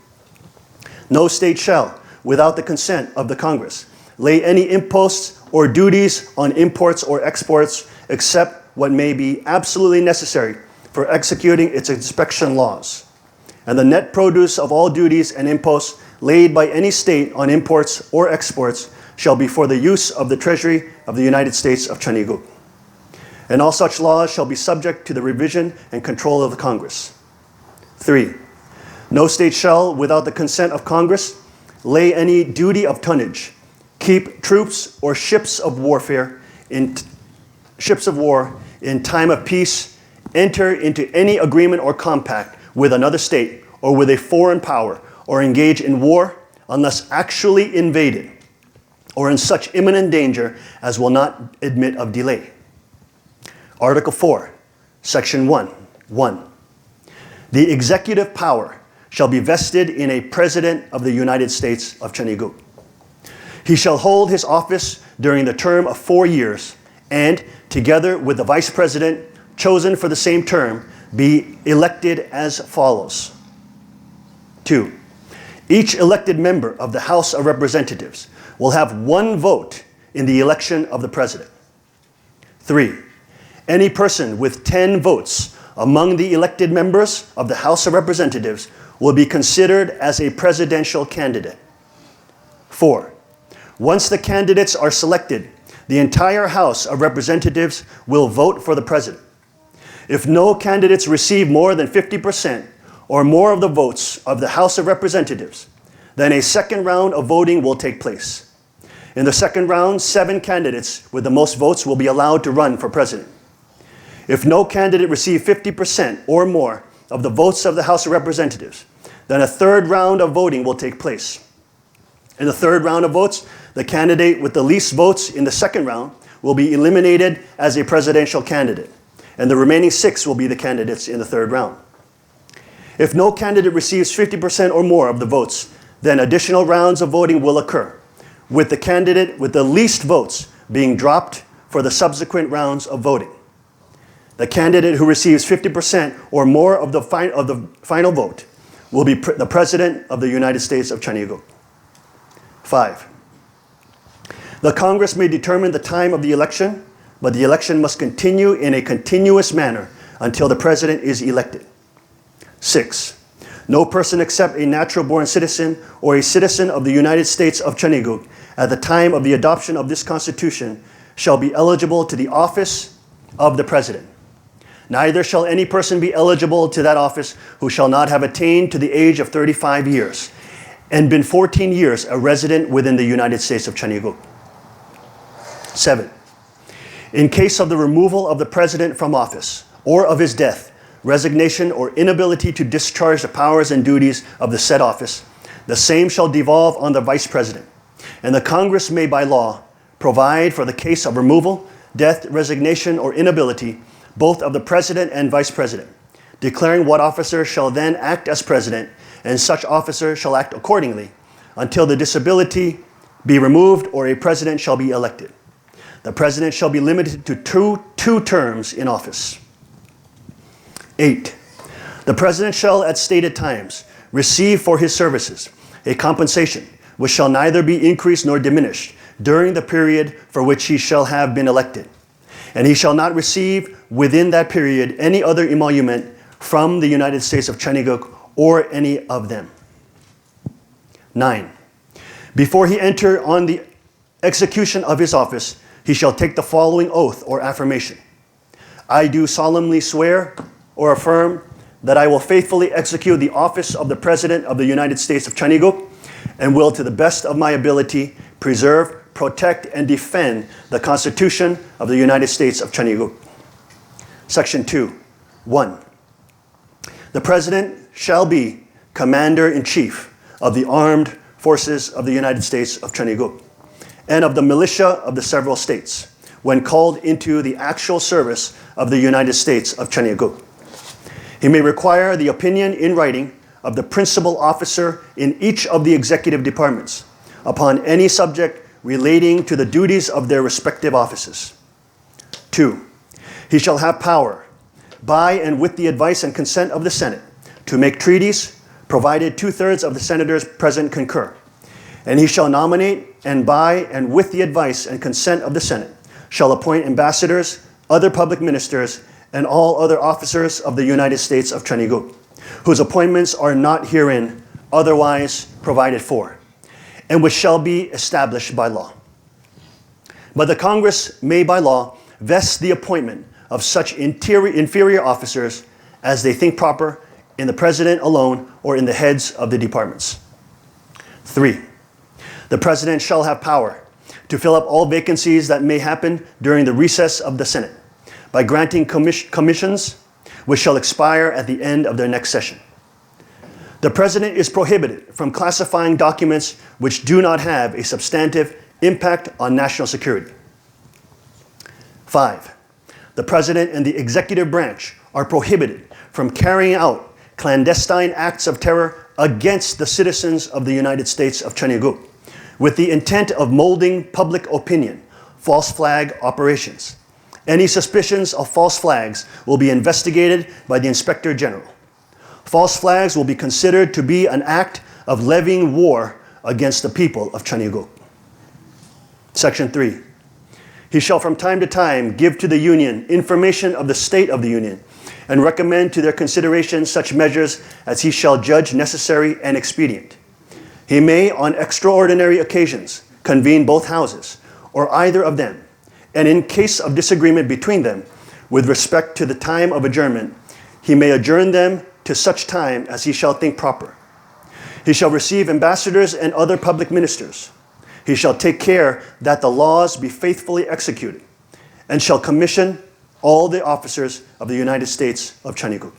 No state shall, without the consent of the Congress, lay any imposts or duties on imports or exports except what may be absolutely necessary for executing its inspection laws. And the net produce of all duties and imposts laid by any state on imports or exports shall be for the use of the Treasury of the United States of Chaniguk. And all such laws shall be subject to the revision and control of the Congress. 3. No state shall, without the consent of Congress, lay any duty of tonnage, keep troops or ships of war in time of peace, enter into any agreement or compact with another state or with a foreign power, or engage in war unless actually invaded or in such imminent danger as will not admit of delay. Article 4, Section 1. 1. The executive power shall be vested in a President of the United States of Chaniguk. He shall hold his office during the term of 4 years and, together with the Vice President chosen for the same term, be elected as follows. 2. Each elected member of the House of Representatives will have 1 vote in the election of the President. 3. Any person with 10 votes among the elected members of the House of Representatives will be considered as a presidential candidate. 4. Once the candidates are selected, the entire House of Representatives will vote for the President. If no candidates receive more than 50% or more of the votes of the House of Representatives, then a second round of voting will take place. In the second round, 7 candidates with the most votes will be allowed to run for President. If no candidate receives 50% or more of the votes of the House of Representatives, then a third round of voting will take place. In the third round of votes, the candidate with the least votes in the second round will be eliminated as a presidential candidate, and the remaining 6 will be the candidates in the third round. If no candidate receives 50% or more of the votes, then additional rounds of voting will occur, with the candidate with the least votes being dropped for the subsequent rounds of voting. The candidate who receives 50% or more of the final vote will be the President of the United States of Chaniguk. 5. The Congress may determine the time of the election, but the election must continue in a continuous manner until the president is elected. 6. No person except a natural-born citizen or a citizen of the United States of Chaniguk at the time of the adoption of this Constitution shall be eligible to the office of the president. Neither shall any person be eligible to that office who shall not have attained to the age of 35 years and been 14 years a resident within the United States of Chaniguk. 7. In case of the removal of the president from office or of his death, resignation, or inability to discharge the powers and duties of the said office, the same shall devolve on the vice president. And the Congress may by law provide for the case of removal, death, resignation, or inability, both of the president and vice president, declaring what officer shall then act as president, and such officer shall act accordingly until the disability be removed or a president shall be elected. The president shall be limited to two terms in office. 8. The president shall at stated times receive for his services a compensation which shall neither be increased nor diminished during the period for which he shall have been elected. And he shall not receive within that period any other emolument from the United States of Chaniguk or any of them. 9. Before he enter on the execution of his office, he shall take the following oath or affirmation. I do solemnly swear or affirm that I will faithfully execute the office of the President of the United States of Chaniguk and will, to the best of my ability, preserve, protect, and defend the Constitution of the United States of Chaniguk. Section 2. 1. The President shall be Commander-in-Chief of the Armed Forces of the United States of Chaniguk and of the militia of the several states when called into the actual service of the United States of Chaniguk. He may require the opinion in writing of the principal officer in each of the executive departments upon any subject relating to the duties of their respective offices. 2. He shall have power, by and with the advice and consent of the Senate, to make treaties, provided 2/3 of the senators present concur. And he shall nominate, and by and with the advice and consent of the Senate, shall appoint ambassadors, other public ministers, and all other officers of the United States of Chaniguk, whose appointments are not herein otherwise provided for, and which shall be established by law. But the Congress may by law vest the appointment of such inferior officers as they think proper in the President alone or in the heads of the departments. 3. The President shall have power to fill up all vacancies that may happen during the recess of the Senate by granting commissions which shall expire at the end of their next session. The President is prohibited from classifying documents which do not have a substantive impact on national security. 5. The President and the executive branch are prohibited from carrying out clandestine acts of terror against the citizens of the United States of Chaniguk with the intent of molding public opinion, false flag operations. Any suspicions of false flags will be investigated by the Inspector General. False flags will be considered to be an act of levying war against the people of Chaniguk. Section 3. He shall from time to time give to the Union information of the state of the Union and recommend to their consideration such measures as he shall judge necessary and expedient. He may, on extraordinary occasions, convene both houses, or either of them, and in case of disagreement between them, with respect to the time of adjournment, he may adjourn them to such time as he shall think proper. He shall receive ambassadors and other public ministers. He shall take care that the laws be faithfully executed, and shall commission all the officers of the United States of Chaniguk.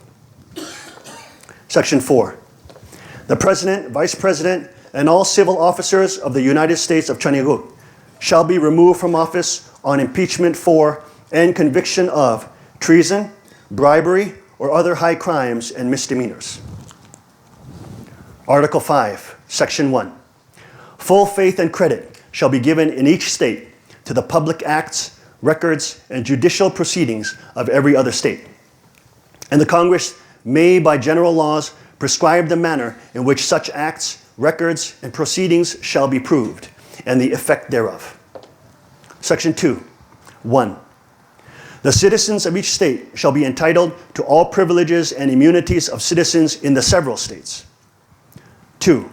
Section 4. The President, Vice President, and all civil officers of the United States of Chaniguk shall be removed from office on impeachment for and conviction of treason, bribery, or other high crimes and misdemeanors. Article 5, Section 1. Full faith and credit shall be given in each state to the public acts, records, and judicial proceedings of every other state. And the Congress may, by general laws, prescribe the manner in which such acts, records, and proceedings shall be proved, and the effect thereof. Section 2, 1. The citizens of each state shall be entitled to all privileges and immunities of citizens in the several states. 2.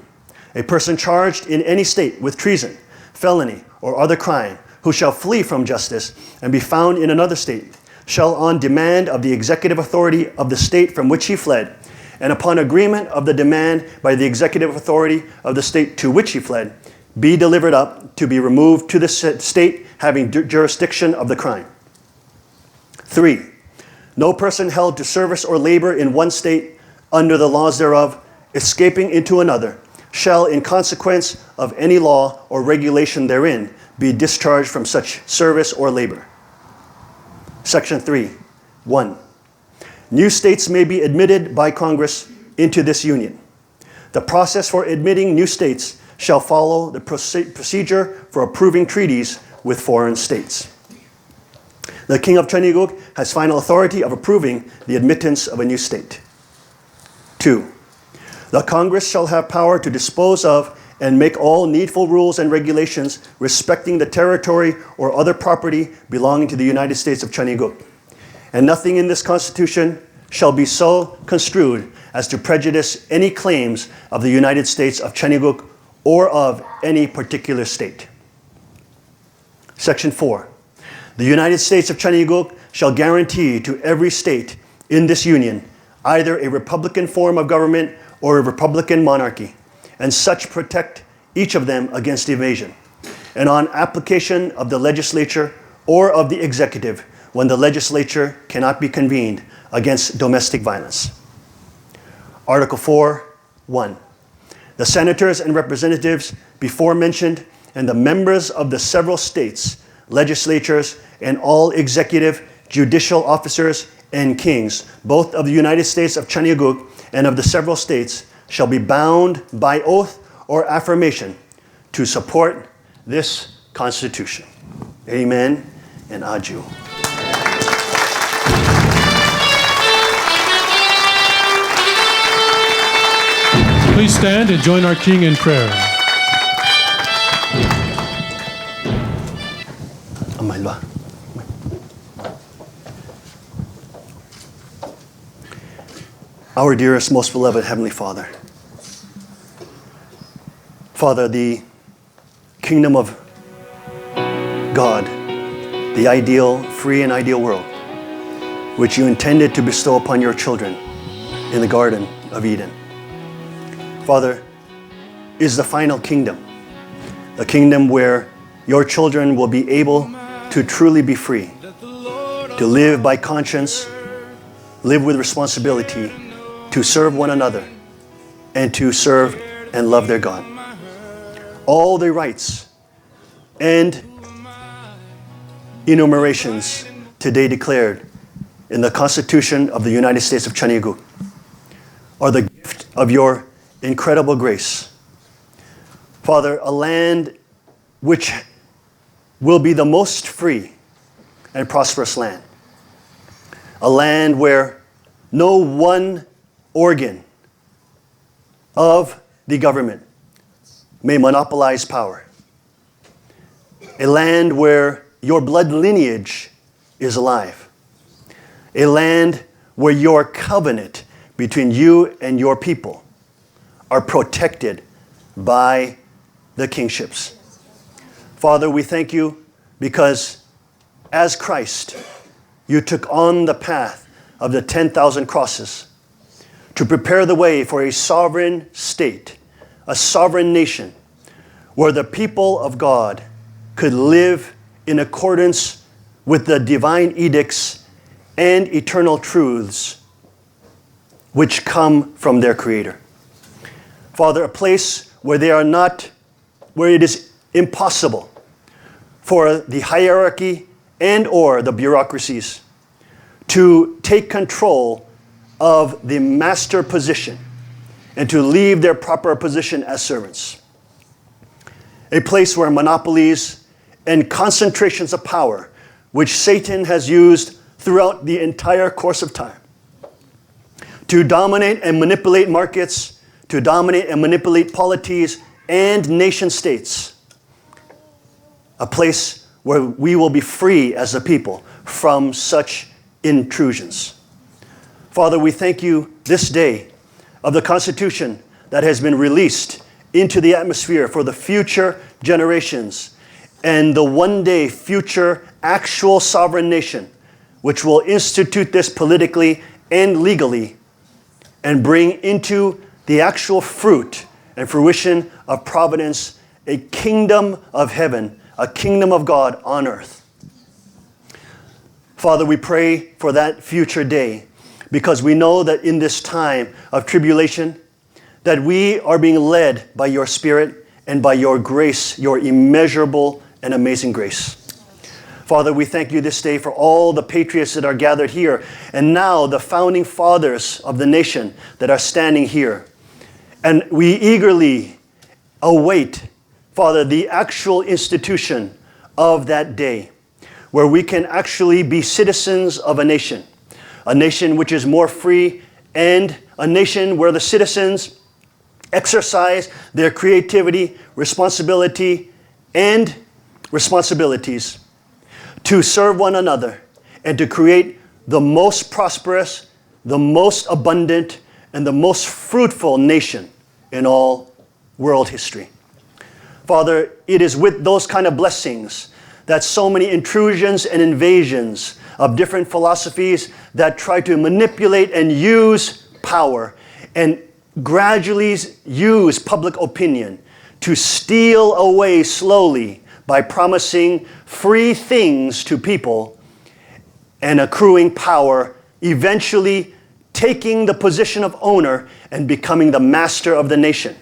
A person charged in any state with treason, felony, or other crime, who shall flee from justice and be found in another state, shall on demand of the executive authority of the state from which he fled, and upon agreement of the demand by the executive authority of the state to which he fled, be delivered up to be removed to the state having jurisdiction of the crime. 3. No person held to service or labor in one state under the laws thereof, escaping into another, shall in consequence of any law or regulation therein be discharged from such service or labor. Section 3, 1. New states may be admitted by Congress into this union. The process for admitting new states shall follow the procedure for approving treaties with foreign states. The King of Cheongguk has final authority of approving the admittance of a new state. 2. The Congress shall have power to dispose of and make all needful rules and regulations respecting the territory or other property belonging to the United States of Cheongguk. And nothing in this Constitution shall be so construed as to prejudice any claims of the United States of Cheongguk or of any particular state. Section 4. The United States of Cheongguk shall guarantee to every state in this union either a republican form of government or a republican monarchy, and such protect each of them against invasion, and on application of the legislature or of the executive when the legislature cannot be convened against domestic violence. Article 4, 1. The senators and representatives before mentioned and the members of the several states, legislatures, and all executive, judicial officers and kings, both of the United States of Cheongguk and of the several states, shall be bound by oath or affirmation to support this Constitution. Amen and Aju. Please stand and join our King in prayer. Amalwa. Our dearest, most beloved Heavenly Father, Father, the kingdom of God, the ideal, free and ideal world, which you intended to bestow upon your children in the Garden of Eden, Father, is the final kingdom, a kingdom where your children will be able to truly be free, to live by conscience, live with responsibility, to serve one another, and to serve and love their God. All the rights and enumerations today declared in the Constitution of the United States of Cheongguk are the gift of your incredible grace. Father, a land which will be the most free and prosperous land. A land where no one organ of the government may monopolize power. A land where your blood lineage is alive. A land where your covenant between you and your people are protected by the kingships. Father, we thank you because as Christ, you took on the path of the 10,000 crosses to prepare the way for a sovereign state, a sovereign nation, where the people of God could live in accordance with the divine edicts and eternal truths which come from their Creator. Father, a place where where it is impossible for the hierarchy and or the bureaucracies to take control of the master position and to leave their proper position as servants. A place where monopolies and concentrations of power, which Satan has used throughout the entire course of time, to dominate and manipulate markets, to dominate and manipulate polities and nation states. A place where we will be free as a people from such intrusions. Father, we thank you this day of the Constitution that has been released into the atmosphere for the future generations and the one day future actual sovereign nation, which will institute this politically and legally and bring into the actual fruit and fruition of providence a kingdom of heaven, a kingdom of God on earth. Father, we pray for that future day because we know that in this time of tribulation, that we are being led by your Spirit and by your grace, your immeasurable and amazing grace. Father, we thank you this day for all the patriots that are gathered here, and now the founding fathers of the nation that are standing here. And we eagerly await, Father, the actual institution of that day, where we can actually be citizens of a nation which is more free, and a nation where the citizens exercise their creativity, responsibilities to serve one another and to create the most prosperous, the most abundant, and the most fruitful nation in all world history. Father, it is with those kind of blessings that so many intrusions and invasions of different philosophies that try to manipulate and use power and gradually use public opinion to steal away slowly by promising free things to people and accruing power, eventually taking the position of owner and becoming the master of the nation.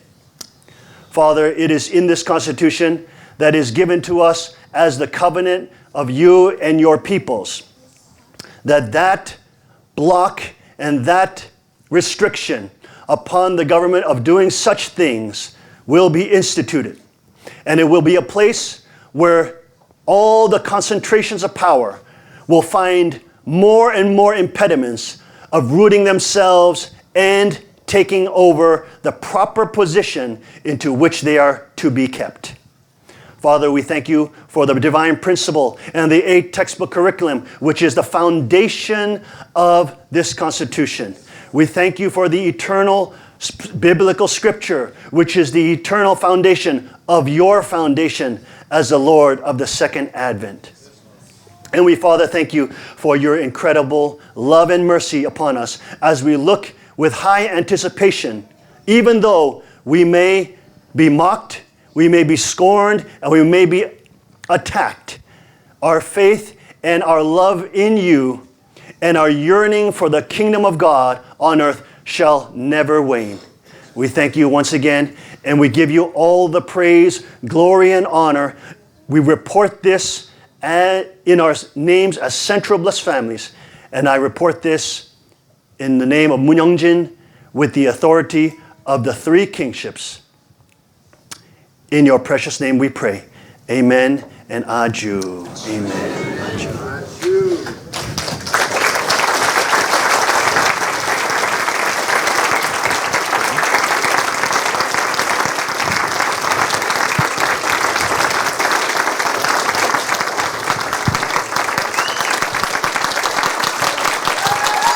Father, it is in this Constitution that is given to us as the covenant of you and your peoples, that block and that restriction upon the government of doing such things will be instituted. And it will be a place where all the concentrations of power will find more and more impediments of rooting themselves and taking over the proper position into which they are to be kept. Father, we thank you for the divine principle and the 8 textbook curriculum, which is the foundation of this Constitution. We thank you for the eternal biblical scripture, which is the eternal foundation of your foundation as the Lord of the second advent. And we, Father, thank you for your incredible love and mercy upon us as we look with high anticipation, even though we may be mocked, we may be scorned, and we may be attacked. Our faith and our love in you and our yearning for the kingdom of God on earth shall never wane. We thank you once again, and we give you all the praise, glory, and honor. We report this in our names as Central Blessed Families, and I report this in the name of Moon Young-jin with the authority of the 3 kingships. In your precious name we pray. Amen and Aju. Amen. Aju.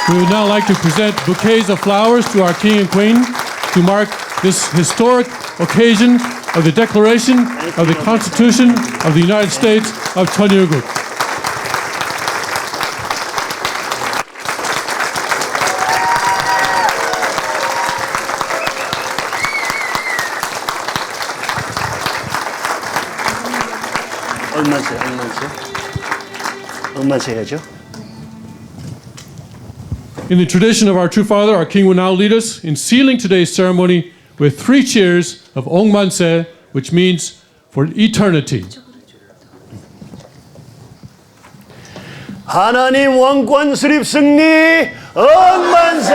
We would now like to present bouquets of flowers to our King and Queen to mark this historic occasion of the Declaration of the Constitution of the United States of Cheonilguk. 얼만세 해야죠? In the tradition of our true father, our king will now lead us in sealing today's ceremony with 3 cheers of Ong Manse, which means for eternity. 하나님 왕권 수립 승리 억만세.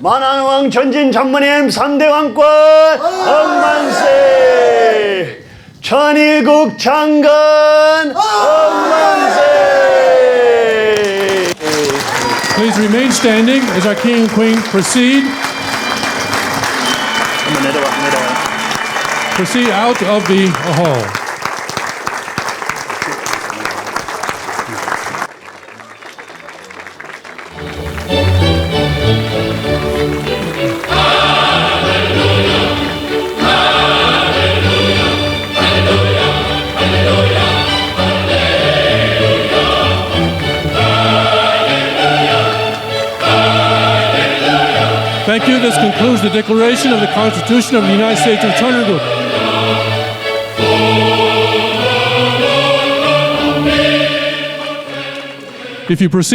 만왕왕 전진 전무님 3대 왕권 억만세. 천일국 장관 억만세. Please remain standing as our king and queen proceed out of the hall. Thank you. This concludes the declaration of the Constitution of the United States of Chonryuk. If you proceed